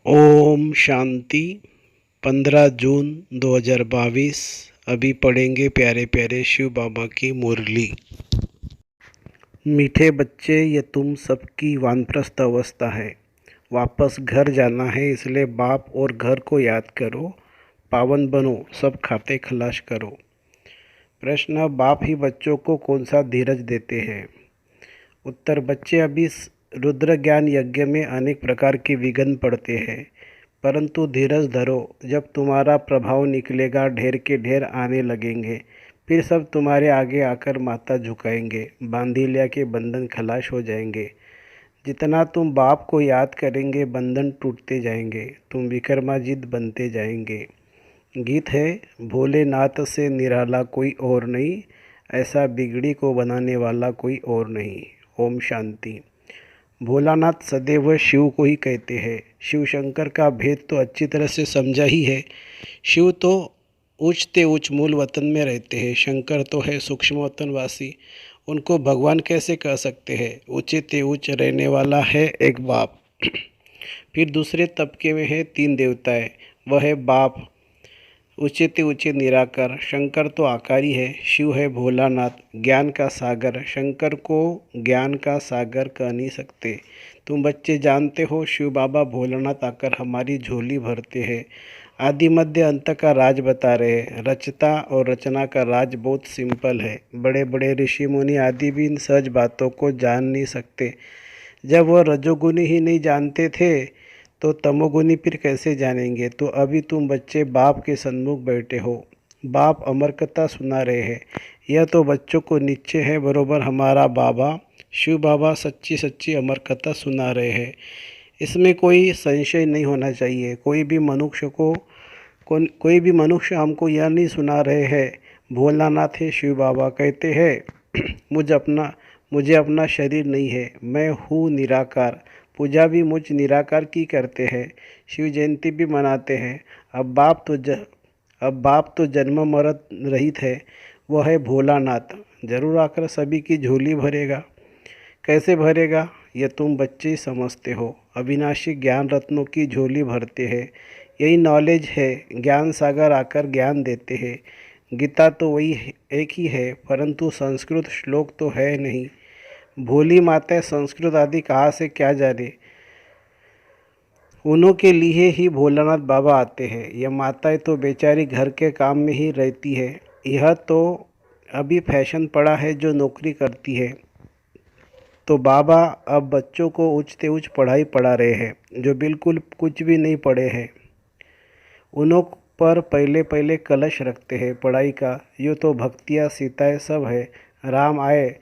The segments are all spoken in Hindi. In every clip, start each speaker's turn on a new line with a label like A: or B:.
A: ओम शांति। 15 जून 2022। अभी पढ़ेंगे प्यारे प्यारे शिव बाबा की मुरली। मीठे बच्चे, ये तुम सबकी वानप्रस्थ अवस्था है। वापस घर जाना है, इसलिए बाप और घर को याद करो। पावन बनो, सब खाते खलास करो। प्रश्न: बाप ही बच्चों को कौन सा धीरज देते हैं? उत्तर: बच्चे अभी रुद्र ज्ञान यज्ञ में अनेक प्रकार के विघ्न पड़ते हैं, परंतु धीरज धरो। जब तुम्हारा प्रभाव निकलेगा, ढेर के ढेर आने लगेंगे, फिर सब तुम्हारे आगे आकर माथा झुकाएंगे। बांधीलिया के बंधन खलास हो जाएंगे। जितना तुम बाप को याद करेंगे, बंधन टूटते जाएंगे, तुम विक्रमाजित बनते जाएंगे। गीत है: भोलेनाथ से निराला कोई और नहीं, ऐसा बिगड़ी को बनाने वाला कोई और नहीं। ओम शांति। भोलानाथ सदैव शिव को ही कहते हैं। शिव शंकर का भेद तो अच्छी तरह से समझा ही है। शिव तो उच्चते उच्च मूल वतन में रहते हैं, शंकर तो है सूक्ष्म वतनवासी। उनको भगवान कैसे कह सकते हैं? उच्चते उच्च रहने वाला है एक बाप। फिर दूसरे तबके में है 3 देवताएं, वह है बाप, ऊंचे ऊंचे निराकार। शंकर तो आकारी है, शिव है भोलानाथ ज्ञान का सागर। शंकर को ज्ञान का सागर कह नहीं सकते। तुम बच्चे जानते हो, शिव बाबा भोलानाथ आकर हमारी झोली भरते हैं। आदि मध्य अंत का राज बता रहे हैं। रचता और रचना का राज बहुत सिंपल है। बड़े बड़े ऋषि मुनि आदि भी इन सहज बातों को जान नहीं सकते। जब वह रजोगुनी ही नहीं जानते थे, तो तमोगुनी फिर कैसे जानेंगे? तो अभी तुम बच्चे बाप के सन्मुख बैठे हो, बाप अमर कथा सुना रहे हैं। यह तो बच्चों को निश्चय है, बरोबर हमारा बाबा शिव बाबा सच्ची सच्ची अमर कथा सुना रहे हैं। इसमें कोई संशय नहीं होना चाहिए। कोई भी मनुष्य हमको यह नहीं सुना रहे हैं भोलानाथ है शिव बाबा कहते हैं मुझे अपना शरीर नहीं है, मैं हूँ निराकार। पूजा भी मुझ निराकार की करते हैं, शिव जयंती भी मनाते हैं। अब बाप तो जन्म मरण रहित है, वह है भोलानाथ। जरूर आकर सभी की झोली भरेगा। कैसे भरेगा, यह तुम बच्चे ही समझते हो। अविनाशी ज्ञान रत्नों की झोली भरते हैं, यही नॉलेज है। ज्ञान सागर आकर ज्ञान देते हैं। गीता तो वही एक ही है, परंतु संस्कृत श्लोक तो है नहीं। भोली माता संस्कृत आदि कहाँ से क्या जाने। उन्हों के लिए ही भोलानाथ बाबा आते हैं। यह माताएं तो बेचारी घर के काम में ही रहती है। यह तो अभी फैशन पड़ा है जो नौकरी करती है। तो बाबा अब बच्चों को उच्चते उच्च पढ़ाई पढ़ा रहे हैं जो बिल्कुल कुछ भी नहीं पढ़े हैं। उन्हों पर पहले पहले कलश रखते हैं पढ़ाई का। यूँ तो भक्तियाँ सीताएँ सब है। राम आए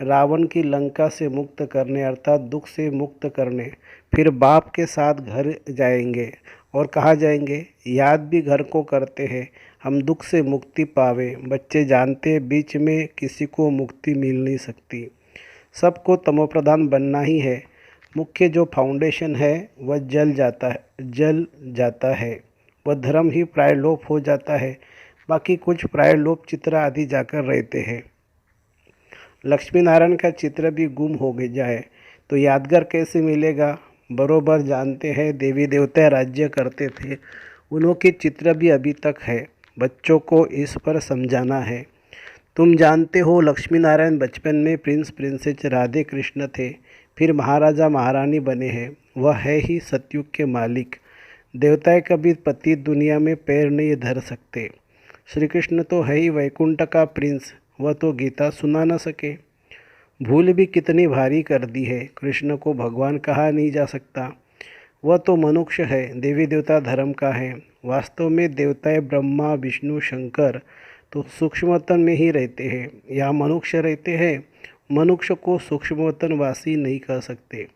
A: रावण की लंका से मुक्त करने, अर्थात दुख से मुक्त करने। फिर बाप के साथ घर जाएंगे। और कहाँ जाएंगे? याद भी घर को करते हैं, हम दुख से मुक्ति पावे। बच्चे जानते हैं बीच में किसी को मुक्ति मिल नहीं सकती। सबको तमोप्रधान बनना ही है। मुख्य जो फाउंडेशन है वह जल जाता है। वह धर्म ही प्राय लोप हो जाता है। बाकी कुछ प्राय लोप चित्र आदि जाकर रहते हैं। लक्ष्मी नारायण का चित्र भी गुम हो जाए तो यादगार कैसे मिलेगा? बरोबर जानते हैं देवी देवता राज्य करते थे, उनके चित्र भी अभी तक है। बच्चों को इस पर समझाना है। तुम जानते हो लक्ष्मी नारायण बचपन में प्रिंस प्रिंसेस राधे कृष्ण थे, फिर महाराजा महारानी बने हैं। वह है ही सतयुग के मालिक। देवताएं कभी पति दुनिया में पैर नहीं धर सकते। श्री कृष्ण तो है ही वैकुंठ का प्रिंस, वह तो गीता सुना न सके। भूल भी कितनी भारी कर दी है, कृष्ण को भगवान कहा नहीं जा सकता। वह तो मनुष्य है, देवी देवता धर्म का है। वास्तव में देवताएं ब्रह्मा विष्णु शंकर तो सूक्ष्मतन में ही रहते हैं। यहाँ मनुष्य रहते हैं। मनुष्य को सूक्ष्मतन वासी नहीं कह सकते।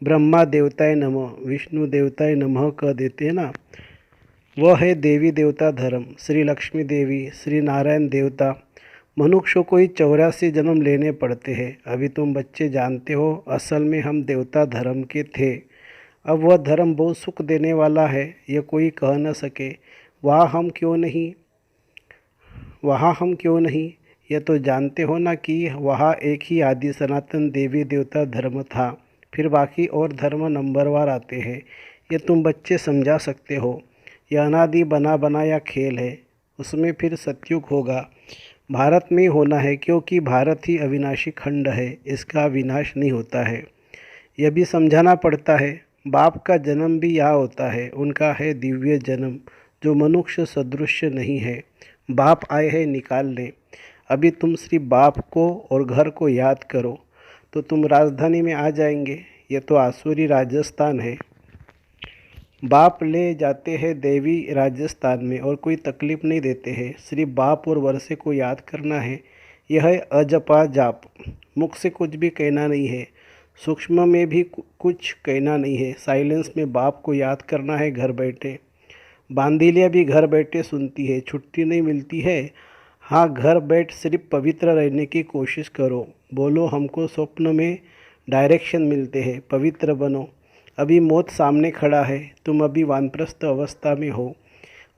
A: ब्रह्मा देवताए नमः, विष्णु देवताए नमः कह देते ना, वह है देवी देवता धर्म। श्री लक्ष्मी देवी, श्री नारायण देवता। मनुष्य को ही 84 जन्म लेने पड़ते हैं। अभी तुम बच्चे जानते हो, असल में हम देवता धर्म के थे। अब वह धर्म बहुत सुख देने वाला है, यह कोई कह न सके। वहाँ हम क्यों नहीं? यह तो जानते हो ना कि वहाँ एक ही आदि सनातन देवी देवता धर्म था, फिर बाकी और धर्म नंबरवार आते हैं। ये तुम बच्चे समझा सकते हो। यह अनादि बना बनाया खेल है, उसमें फिर सतयुग होगा। भारत में होना है, क्योंकि भारत ही अविनाशी खंड है, इसका विनाश नहीं होता है। यह भी समझाना पड़ता है, बाप का जन्म भी यहाँ होता है। उनका है दिव्य जन्म, जो मनुष्य सदृश्य नहीं है। बाप आए हैं निकालने। अभी तुम सिर्फ बाप को और घर को याद करो तो तुम राजधानी में आ जाएंगे। ये तो आसुरी राजस्थान है। बाप ले जाते हैं देवी राजस्थान में और कोई तकलीफ नहीं देते हैं। सिर्फ बाप और वर्षे को याद करना है। यह है अजपा जाप। मुख से कुछ भी कहना नहीं है, सूक्ष्म में भी कुछ कहना नहीं है। साइलेंस में बाप को याद करना है घर बैठे। बांदीलिया भी घर बैठे सुनती है, छुट्टी नहीं मिलती है। हाँ, घर बैठ सिर्फ पवित्र रहने की कोशिश करो। बोलो हमको स्वप्न में डायरेक्शन मिलते हैं, पवित्र बनो। अभी मौत सामने खड़ा है, तुम अभी वानप्रस्थ अवस्था में हो।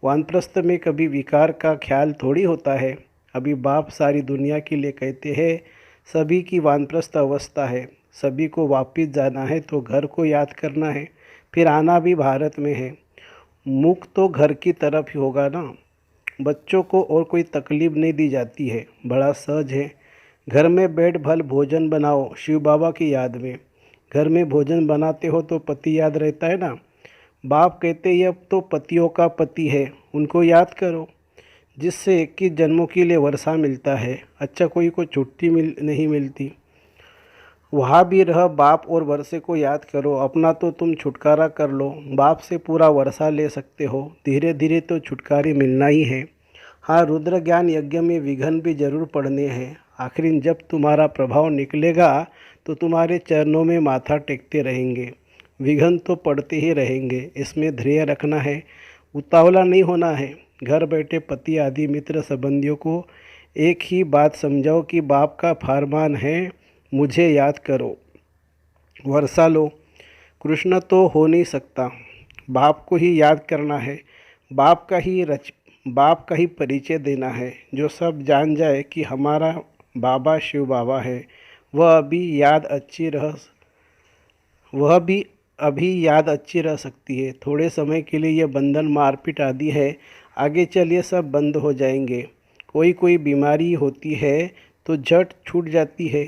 A: वानप्रस्थ में कभी विकार का ख्याल थोड़ी होता है। अभी बाप सारी दुनिया के लिए कहते हैं सभी की वानप्रस्थ अवस्था है, सभी को वापस जाना है तो घर को याद करना है, फिर आना भी भारत में है। मुख तो घर की तरफ ही होगा ना। बच्चों को और कोई तकलीफ नहीं दी जाती है, बड़ा सहज है। घर में बैठ भल भोजन बनाओ शिव बाबा की याद में। घर में भोजन बनाते हो तो पति याद रहता है ना। बाप कहते ही अब तो पतियों का पति है, उनको याद करो, जिससे 21 जन्मों के लिए वर्षा मिलता है। अच्छा, कोई को छुट्टी नहीं मिलती, वहाँ भी रह बाप और वर्षे को याद करो। अपना तो तुम छुटकारा कर लो, बाप से पूरा वर्षा ले सकते हो। धीरे धीरे तो छुटकारे मिलना ही है। हाँ, रुद्र ज्ञान यज्ञ में विघ्न भी जरूर पड़ने हैं। आखिर जब तुम्हारा प्रभाव निकलेगा तो तुम्हारे चरणों में माथा टेकते रहेंगे। विघ्न तो पड़ते ही रहेंगे, इसमें धैर्य रखना है, उतावला नहीं होना है। घर बैठे पति आदि मित्र संबंधियों को एक ही बात समझाओ कि बाप का फरमान है, मुझे याद करो, वर्षा लो। कृष्ण तो हो नहीं सकता, बाप को ही याद करना है। बाप का ही परिचय देना है। जो सब जान जाए कि हमारा बाबा शिव बाबा है, वह भी अभी याद अच्छी रह सकती है। थोड़े समय के लिए यह बंधन मारपीट आदि है, आगे चल ये सब बंद हो जाएंगे। कोई बीमारी होती है तो झट छूट जाती है,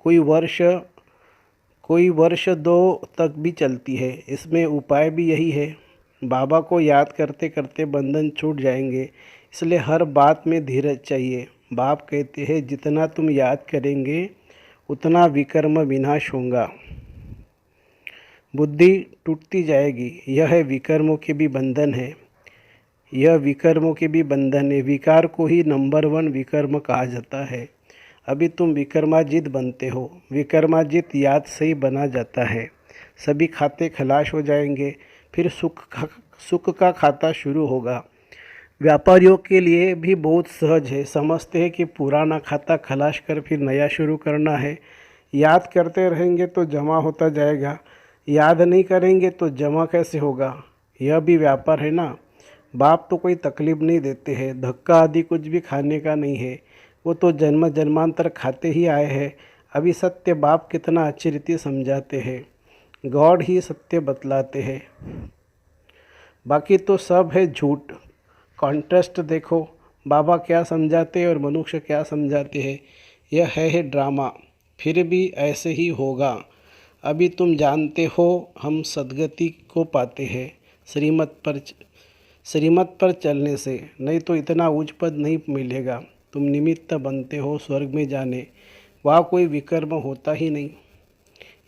A: कोई वर्ष 2 तक भी चलती है। इसमें उपाय भी यही है, बाबा को याद करते करते बंधन छूट जाएंगे। इसलिए हर बात में धीरज चाहिए। बाप कहते हैं जितना तुम याद करेंगे उतना विकर्म विनाश होगा, बुद्धि टूटती जाएगी। यह है विकर्मों के भी बंधन है, यह विकर्मों के भी बंधन है। विकार को ही नंबर 1 विकर्म कहा जाता है। अभी तुम विकर्माजित बनते हो। विकर्माजित याद से ही बना जाता है। सभी खाते खलाश हो जाएंगे, फिर सुख का खाता शुरू होगा। व्यापारियों के लिए भी बहुत सहज है, समझते हैं कि पुराना खाता खलाश कर फिर नया शुरू करना है। याद करते रहेंगे तो जमा होता जाएगा, याद नहीं करेंगे तो जमा कैसे होगा। यह भी व्यापार है ना। बाप तो कोई तकलीफ नहीं देते हैं, धक्का आदि कुछ भी खाने का नहीं है। वो तो जन्म जन्मांतर खाते ही आए हैं। अभी सत्य बाप कितना अच्छी रीति समझाते हैं, गॉड ही सत्य बतलाते हैं, बाकी तो सब है झूठ। कॉन्ट्रास्ट देखो, बाबा क्या समझाते हैं और मनुष्य क्या समझाते हैं। यह है ड्रामा, फिर भी ऐसे ही होगा। अभी तुम जानते हो हम सद्गति को पाते हैं श्रीमत पर चलने से, नहीं तो इतना उच्च पद नहीं मिलेगा। तुम निमित्त बनते हो स्वर्ग में जाने, वहाँ कोई विकर्म होता ही नहीं।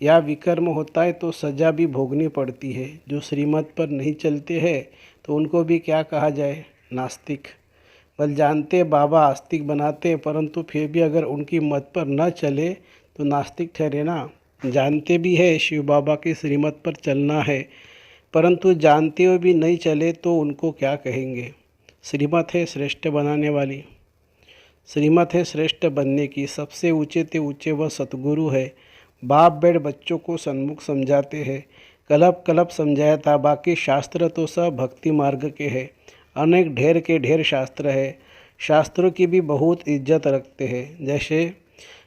A: या विकर्म होता है तो सज़ा भी भोगनी पड़ती है। जो श्रीमत पर नहीं चलते हैं तो उनको भी क्या कहा जाए, नास्तिक। बल जानते बाबा आस्तिक बनाते हैं, परंतु फिर भी अगर उनकी मत पर न चले तो नास्तिक ठहरे ना। जानते भी है शिव बाबा की श्रीमत पर चलना है, परंतु जानते हुए भी नहीं चले तो उनको क्या कहेंगे। श्रीमत है श्रेष्ठ बनाने वाली, श्रीमत है श्रेष्ठ बनने की। सबसे ऊंचे ते ऊंचे वह सतगुरु है। बाप बैठ बच्चों को सन्मुख समझाते हैं, कलप कलप समझाया था। बाकी शास्त्र तो सब भक्ति मार्ग के हैं, अनेक ढेर के ढेर शास्त्र है। शास्त्रों की भी बहुत इज्जत रखते हैं। जैसे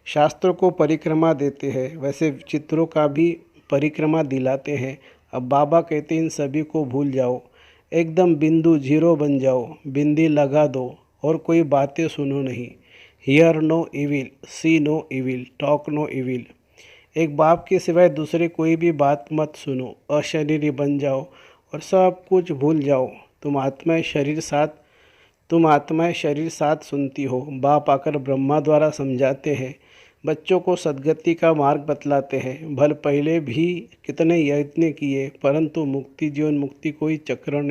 A: शास्त्रों को परिक्रमा देते हैं, वैसे चित्रों का भी परिक्रमा दिलाते हैं। अब बाबा कहते इन सभी को भूल जाओ, एकदम बिंदु जीरो बन जाओ, बिंदी लगा दो और कोई बातें सुनो नहीं। Hear no evil, see no evil, talk no evil. एक बाप के सिवाय दूसरे कोई भी बात मत सुनो, अशरीरी बन जाओ और सब कुछ भूल जाओ। तुम आत्माएं शरीर साथ सुनती हो। बाप आकर ब्रह्मा द्वारा समझाते हैं, बच्चों को सद्गति का मार्ग बतलाते हैं। भल पहले भी कितने यत्न किए, परंतु मुक्ति जीवन मुक्ति कोई चक्र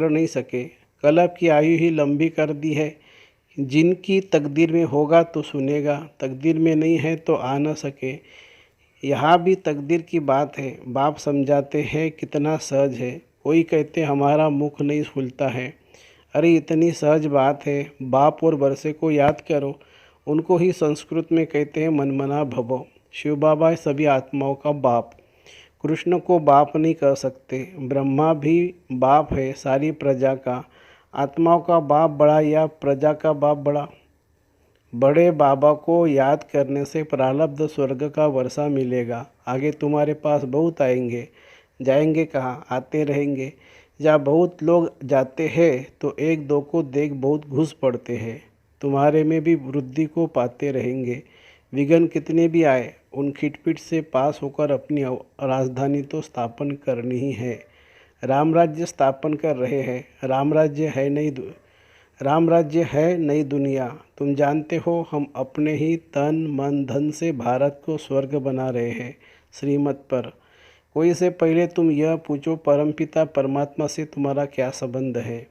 A: नहीं सके। कल्प की आयु ही लंबी कर दी है। जिनकी तकदीर में होगा तो सुनेगा, तकदीर में नहीं है तो आ न सके। यहाँ भी तकदीर की बात है। बाप समझाते हैं कितना सहज है। कोई कहते हमारा मुख नहीं खुलता है। अरे इतनी सहज बात है। बाप और बरसे को याद करो। उनको ही संस्कृत में कहते हैं मनमना भवो। शिव बाबा सभी आत्माओं का बाप। कृष्ण को बाप नहीं कह सकते। ब्रह्मा भी बाप है सारी प्रजा का। आत्माओं का बाप बड़ा या प्रजा का बाप बड़ा? बड़े बाबा को याद करने से प्रारब्ध स्वर्ग का वर्षा मिलेगा। आगे तुम्हारे पास बहुत आएंगे। जाएंगे कहाँ, आते रहेंगे। जहाँ बहुत लोग जाते हैं तो एक दो को देख बहुत घुस पड़ते हैं। तुम्हारे में भी वृद्धि को पाते रहेंगे। विघ्न कितने भी आए, उन खिटपिट से पास होकर अपनी राजधानी तो स्थापन करनी ही है। राम राज्य स्थापन कर रहे हैं। राम राज्य है नई दुनिया। तुम जानते हो हम अपने ही तन मन धन से भारत को स्वर्ग बना रहे हैं श्रीमत पर। कोई से पहले तुम यह पूछो, परमपिता परमात्मा से तुम्हारा क्या संबंध है?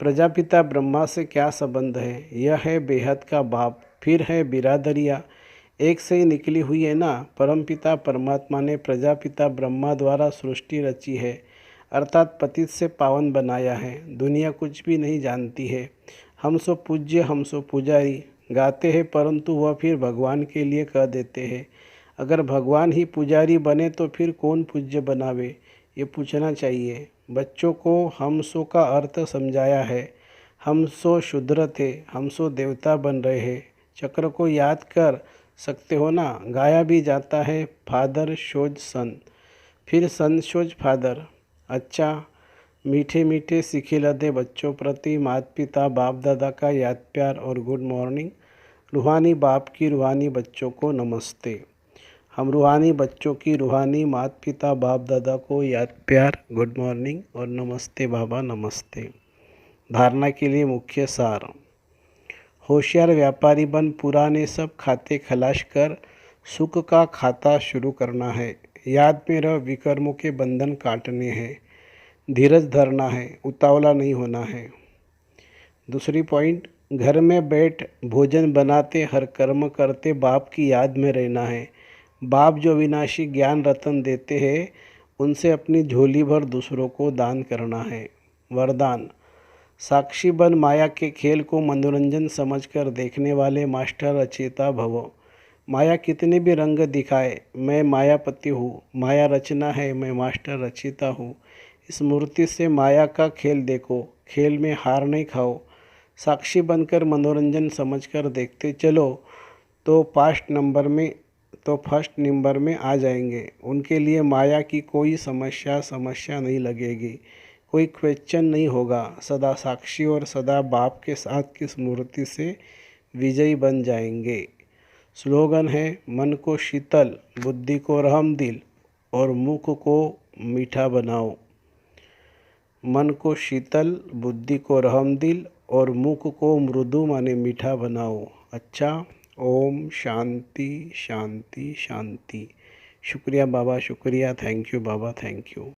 A: प्रजापिता ब्रह्मा से क्या संबंध है? यह है बेहद का बाप। फिर है बिरादरिया, एक से ही निकली हुई है ना। परमपिता परमात्मा ने प्रजापिता ब्रह्मा द्वारा सृष्टि रची है, अर्थात पतित से पावन बनाया है। दुनिया कुछ भी नहीं जानती है। हम सो पूज्य, हम सो पुजारी गाते हैं, परंतु वह फिर भगवान के लिए कह देते हैं। अगर भगवान ही पुजारी बने तो फिर कौन पूज्य बनावे, ये पूछना चाहिए। बच्चों को हम सो का अर्थ समझाया है। हम सो शूद्र थे, हम सो देवता बन रहे हैं। चक्र को याद कर सकते हो ना? गाया भी जाता है, फादर शोज सन, फिर सन शोज फादर। अच्छा, मीठे मीठे सिखे लदे बच्चों प्रति माता पिता बाप दादा का याद प्यार और गुड मॉर्निंग। रूहानी बाप की रूहानी बच्चों को नमस्ते। हम रूहानी बच्चों की रूहानी माता पिता बाप दादा को याद प्यार, गुड मॉर्निंग और नमस्ते बाबा नमस्ते। धारणा के लिए मुख्य सार। होशियार व्यापारी बन पुराने सब खाते खलाश कर सुख का खाता शुरू करना है। याद में रह विकर्मों के बंधन काटने हैं। धीरज धरना है, उतावला नहीं होना है। दूसरी पॉइंट, घर में बैठ भोजन बनाते हर कर्म करते बाप की याद में रहना है। बाप जो विनाशी ज्ञान रतन देते हैं उनसे अपनी झोली भर दूसरों को दान करना है। वरदान, साक्षी बन माया के खेल को मनोरंजन समझकर देखने वाले मास्टर रचयिता भवो। माया कितने भी रंग दिखाए, मैं मायापति हूँ। माया रचना है, मैं मास्टर रचयिता हूँ। इस मूर्ति से माया का खेल देखो, खेल में हार नहीं खाओ। साक्षी बनकर मनोरंजन समझकर देखते चलो तो फर्स्ट नंबर में आ जाएंगे। उनके लिए माया की कोई समस्या नहीं लगेगी, कोई क्वेश्चन नहीं होगा। सदा साक्षी और सदा बाप के साथ की स्मृति से विजयी बन जाएंगे। स्लोगन है, मन को शीतल, बुद्धि को रहमदिल और मुख को मीठा बनाओ। मन को शीतल, बुद्धि को रहमदिल और मुख को मृदु माने मीठा बनाओ। अच्छा, ओम शांति शांति शांति। शुक्रिया बाबा, शुक्रिया। Thank you Baba, thank you.